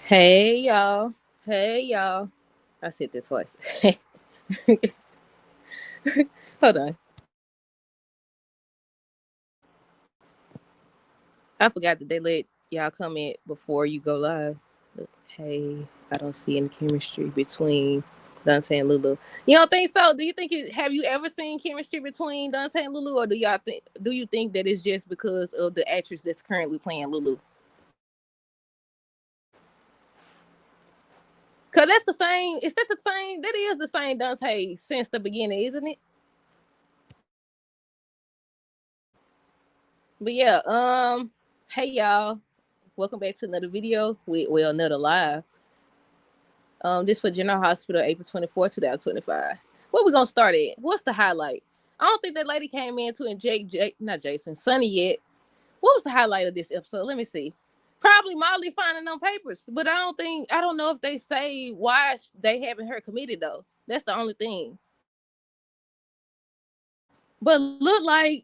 Hey y'all. Hey y'all. I said this twice. Hold on. I forgot that they let y'all comment before you go live. Look, hey, I don't see any chemistry between Dante and Lulu. You don't think so? Do you think have you ever seen chemistry between Dante and Lulu, or do you think that it's just because of the actress that's currently playing Lulu? Cause that's the same. Is that the same? That is the same Dante since the beginning, isn't it? But yeah, hey y'all, welcome back to another video with another live. This for General Hospital, April 24th, 2025. Where we gonna start at? What's the highlight? I don't think that lady came in to inject not Jason, Sonny yet. What was the highlight of this episode? Let me see. Probably Molly finding them papers, but I don't know if they say why they haven't her committed though. That's the only thing. But look like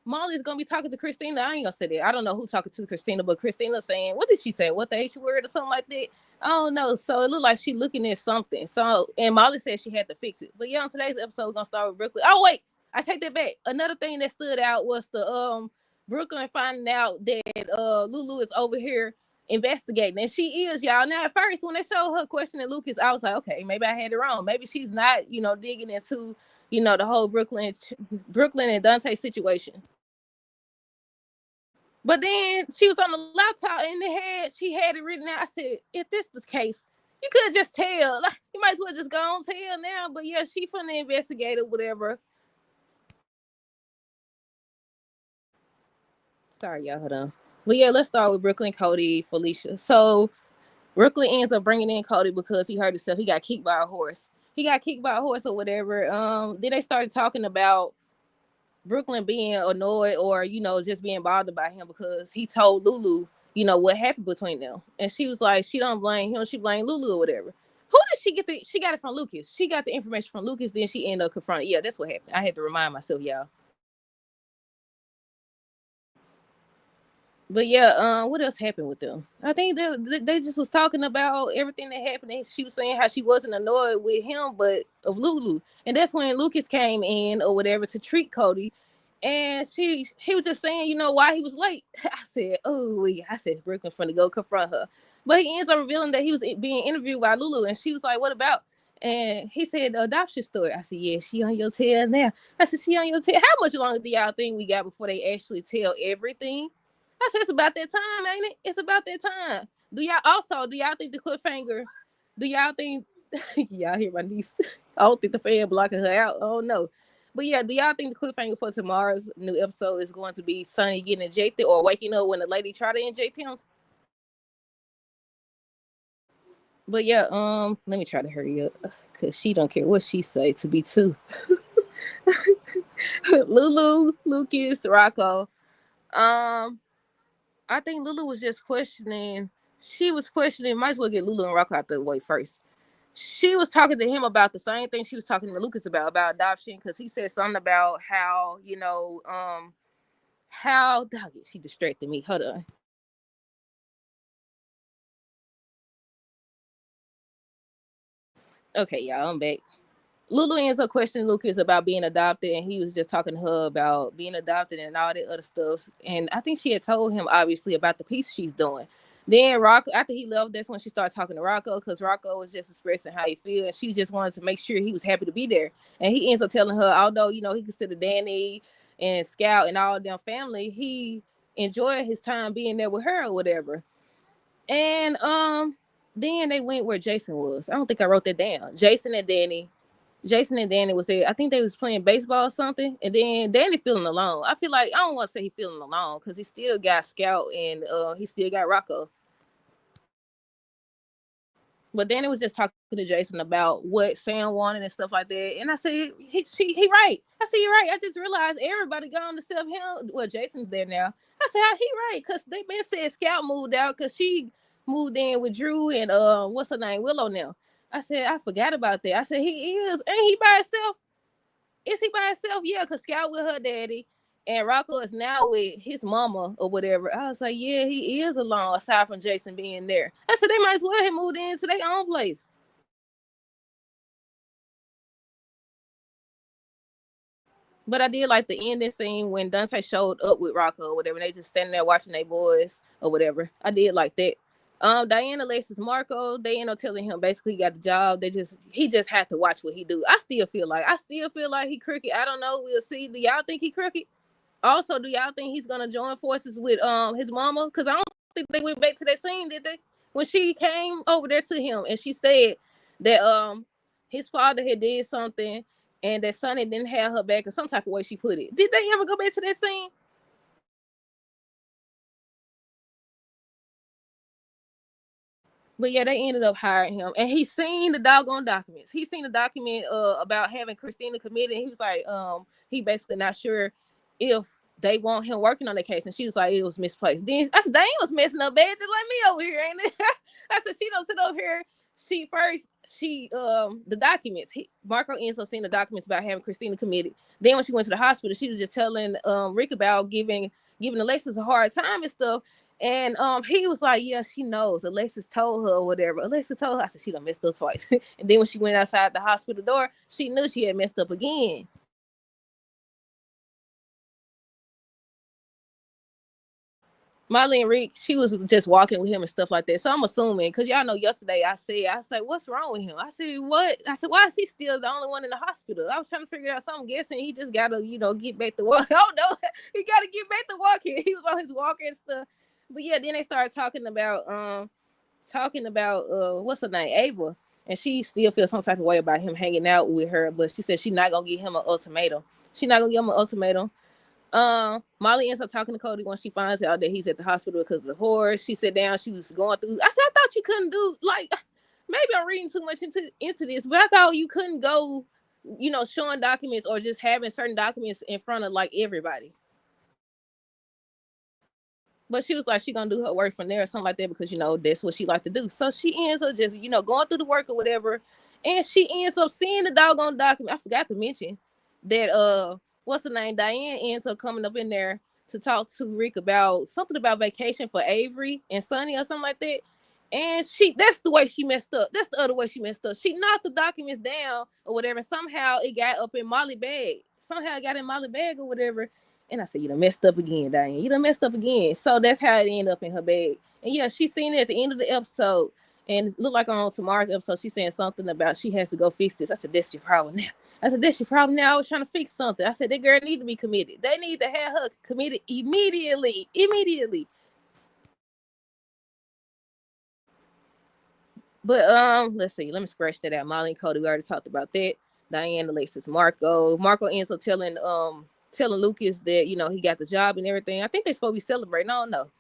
Molly's gonna be talking to Christina. I ain't gonna say that. I don't know who talking to Christina, but Christina saying, what did she say? What the H word or something like that? I don't know. So it looked like she looking at something. So and Molly said she had to fix it. But yeah, on today's episode, we're gonna start with Brooklyn. Oh wait, I take that back. Another thing that stood out was the Brooklyn finding out that Lulu is over here investigating. And she is, y'all. Now at first when they showed her questioning Lucas, I was like, okay, maybe I had it wrong. Maybe she's not, digging into, the whole Brooklyn and Dante situation. But then she was on the laptop and she had it written out. I said, if this is the case, you could just tell. Like, you might as well just go on tell now. But yeah, she from the investigator, whatever. Sorry, y'all, hold on. But yeah, let's start with Brooklyn, Cody, Felicia. So Brooklyn ends up bringing in Cody because he hurt himself. He got kicked by a horse. He got kicked by a horse or whatever. Then they started talking about Brooklyn being annoyed or, just being bothered by him because he told Lulu, what happened between them. And she was like, she don't blame him, she blamed Lulu or whatever. Who did she got it from Lucas. She got the information from Lucas, then she ended up confronting. Yeah, that's what happened. I had to remind myself, y'all. But yeah, what else happened with them? I think they just was talking about everything that happened. And she was saying how she wasn't annoyed with him, but of Lulu. And that's when Lucas came in or whatever to treat Cody. And he was just saying, why he was late. I said, oh, I said Brooklyn finna go confront her. But he ends up revealing that he was being interviewed by Lulu, and she was like, "What about?" And he said, "The adoption story." I said, "Yeah, she on your tail now." I said, "She on your tail." How much longer do y'all think we got before they actually tell everything? I said, "It's about that time, ain't it? It's about that time." Do y'all think the cliffhanger? Do y'all think y'all hear my niece? I don't think the fan blocking her out. Oh no. But yeah, do y'all think the cliffhanger for tomorrow's new episode is going to be Sonny getting injected or waking up when the lady tried to inject him? But yeah, let me try to hurry up because she don't care what she say to be two. Lulu, Lucas, Rocco. Um, I think Lulu was just questioning. She was questioning. Might as well get Lulu and Rocco out the way first. She was talking to him about the same thing she was talking to Lucas about adoption because he said something about how how dog it, she distracted me. Hold on. Okay, y'all, I'm back. Lulu ends up questioning Lucas about being adopted, and he was just talking to her about being adopted and all that other stuff. And I think she had told him obviously about the piece she's doing. Then Rocco, after he left, that's when she started talking to Rocco because Rocco was just expressing how he feels, and she just wanted to make sure he was happy to be there. And he ends up telling her, although he considered Danny and Scout and all them family, he enjoyed his time being there with her or whatever. And then they went where Jason was. I don't think I wrote that down. Jason and Danny was there. I think they was playing baseball or something. And then Danny feeling alone. I feel like I don't want to say he feeling alone because he still got Scout and he still got Rocco. But Danny was just talking to Jason about what Sam wanted and stuff like that. And I said, he right. I said, you're right. I just realized everybody gone to self him. Well, Jason's there now. I said, how he right? Because they been said Scout moved out because she moved in with Drew and what's her name? Willow now. I said, I forgot about that. I said, he is. Ain't he by himself? Is he by himself? Yeah, because Scout with her daddy. And Rocco is now with his mama or whatever. I was like, yeah, he is alone aside from Jason being there. I said they might as well have moved into their own place. But I did like the ending scene when Dante showed up with Rocco or whatever. And they just standing there watching their boys or whatever. I did like that. Diane, Alexis, Marco, they end up telling him basically he got the job. He just had to watch what he do. I still feel like he crooked. I don't know. We'll see. Do y'all think he crooked? Also, do y'all think he's gonna join forces with his mama? Because I don't think they went back to that scene, did they? When she came over there to him and she said that his father had did something and that Sonny didn't have her back in some type of way she put it. Did they ever go back to that scene? But yeah, they ended up hiring him, and he seen the doggone documents. He seen the document about having Christina committed. He was like, he basically not sure if they want him working on the case, and she was like, it was misplaced. Then I said, Diane was messing up bad, just like me over here, ain't it? I said, she don't sit over here. The documents. Marco ends up seeing the documents about having Christina committed. Then when she went to the hospital, she was just telling Rick about giving Alexis a hard time and stuff. And he was like, yeah, she knows. Alexis told her or whatever. Alexis told her. I said, she done messed up twice. And then when she went outside the hospital door, she knew she had messed up again. Molly and Rick, she was just walking with him and stuff like that. So I'm assuming, because y'all know yesterday I said, what's wrong with him? I said, what? I said, why is he still the only one in the hospital? I was trying to figure out something, guessing he just gotta, get back to walk. Oh no, he gotta get back to walking. He was on his walker and stuff. But yeah, then they started talking about what's her name? Ava. And she still feels some type of way about him hanging out with her, but she said she's not gonna give him an ultimatum. She's not gonna give him an ultimatum. Molly ends up talking to Cody when she finds out that he's at the hospital because of the horse. She sat down, she was going through. I said, I thought you couldn't do like maybe I'm reading too much into this, but I thought you couldn't go, showing documents or just having certain documents in front of like everybody. But she was like, she gonna do her work from there or something like that because that's what she like to do. So she ends up just going through the work or whatever, and she ends up seeing the doggone document. I forgot to mention that what's the name? Diane ends up coming up in there to talk to Rick about something about vacation for Avery and Sonny or something like that. And that's the way she messed up. That's the other way she messed up. She knocked the documents down or whatever. Somehow it got up in Molly's bag. Somehow it got in Molly's bag or whatever. And I said, you done messed up again, Diane. You done messed up again. So that's how it ended up in her bag. And yeah, she seen it at the end of the episode. And it looked like on tomorrow's episode, she's saying something about she has to go fix this. I said, that's your problem now. That's your problem now. I was trying to fix something. I said, that girl need to be committed. They need to have her committed immediately. Immediately. But let's see. Let me scratch that out. Molly and Cody, we already talked about that. Diane, Alexis, Marco. Marco ends up telling Lucas that he got the job and everything. I think they're supposed to be celebrating. I don't know.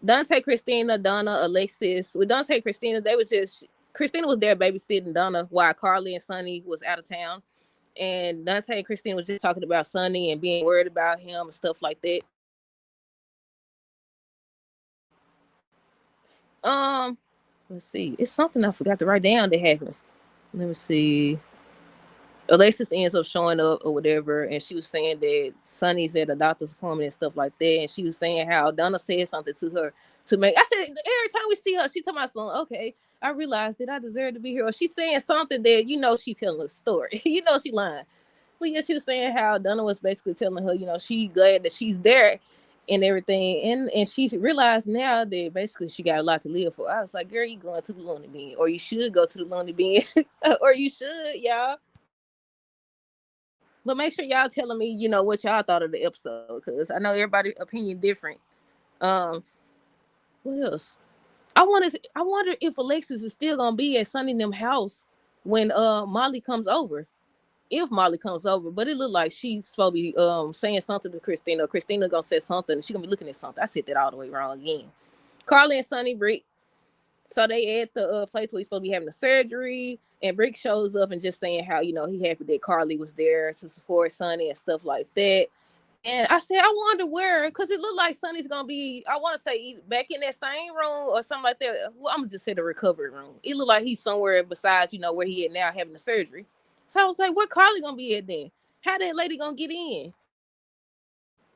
Dante, Christina, Donna, Alexis. With Dante and Christina, Christina was there babysitting Donna while Carly and Sonny was out of town. And Dante and Christina was just talking about Sonny and being worried about him and stuff like that. Let's see. It's something I forgot to write down that happened. Let me see. Alexis ends up showing up or whatever, and she was saying that Sonny's at a doctor's appointment and stuff like that. And she was saying how Donna said something to her to make. I said every time we see her, she talking about something. Okay, I realized that I deserve to be here. Or she's saying something that she telling a story. She lying. But yeah, she was saying how Donna was basically telling her, she glad that she's there and everything. And she realized now that basically she got a lot to live for. I was like, girl, you going to the loony bin, or you should go to the loony bin, or you should, y'all. But make sure y'all telling me, what y'all thought of the episode, because I know everybody's opinion different. What else? I wonder if Alexis is still gonna be at Sonny them house when Molly comes over. If Molly comes over, but it looked like she's supposed to be saying something to Christina. Christina gonna say something. She's gonna be looking at something. I said that all the way wrong again. Carly and Sonny Brick. So they at the place where he's supposed to be having the surgery, and Brick shows up and just saying how he happy that Carly was there to support Sonny and stuff like that. And I said, I wonder where, because it looked like Sonny's gonna be, I want to say back in that same room or something like that. Well, I'm gonna just say the recovery room. It looked like he's somewhere besides where he at now having the surgery. So I was like, where Carly gonna be at then? How that lady gonna get in?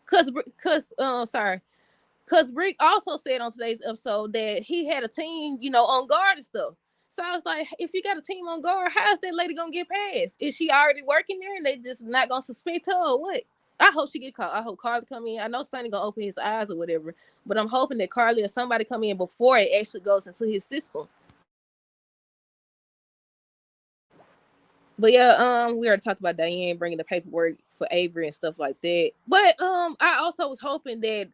Cause Rick also said on today's episode that he had a team, on guard and stuff. So I was like, if you got a team on guard, how is that lady gonna get past? Is she already working there and they just not gonna suspect her or what? I hope she get caught. I hope Carly come in. I know Sonny gonna open his eyes or whatever, but I'm hoping that Carly or somebody come in before it actually goes into his system. But yeah, we already talked about Diane bringing the paperwork for Avery and stuff like that. But I also was hoping that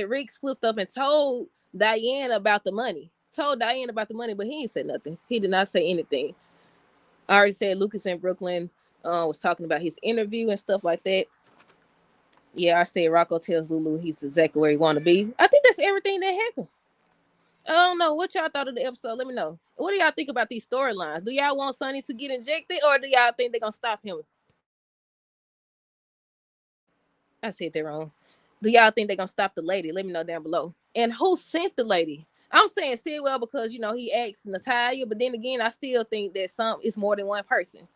Rick slipped up and told Diane about the money. Told Diane about the money, but he ain't said nothing. He did not say anything. I already said Lucas in Brooklyn was talking about his interview and stuff like that. Yeah, I said Rocco tells Lulu he's exactly where he want to be. I think that's everything that happened. I don't know what y'all thought of the episode. Let me know. What do y'all think about these storylines? Do y'all want Sonny to get injected, or do y'all think they're gonna stop him? I said that wrong. Do y'all think they're gonna stop the lady? Let me know down below. And who sent the lady? I'm saying Sidwell because he asked Natalia, but then again, I still think that it's more than one person.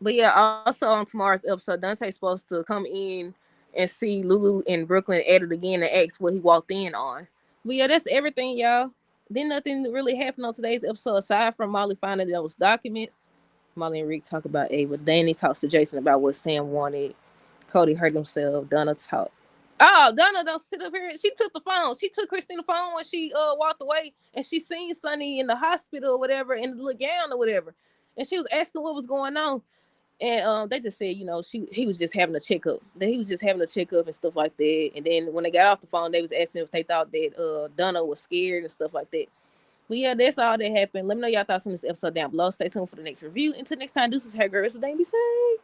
But yeah, also on tomorrow's episode, Dante's supposed to come in and see Lulu in Brooklyn at it again and ask what he walked in on. But yeah, that's everything, y'all. Then nothing really happened on today's episode aside from Molly finding those documents. Molly and Rick talk about Ava. Danny talks to Jason about what Sam wanted. Cody hurt himself. Donna talked. Oh, Donna don't sit up here. She took the phone. She took Christina's phone when she walked away, and she seen Sonny in the hospital or whatever in the little gown or whatever, and she was asking what was going on. And they just said, he was just having a checkup. That he was just having a checkup and stuff like that. And then when they got off the phone, they was asking if they thought that Donna was scared and stuff like that. But yeah, that's all that happened. Let me know y'all thoughts on this episode down below. Stay tuned for the next review. Until next time, deuces, hair girls. So they be safe.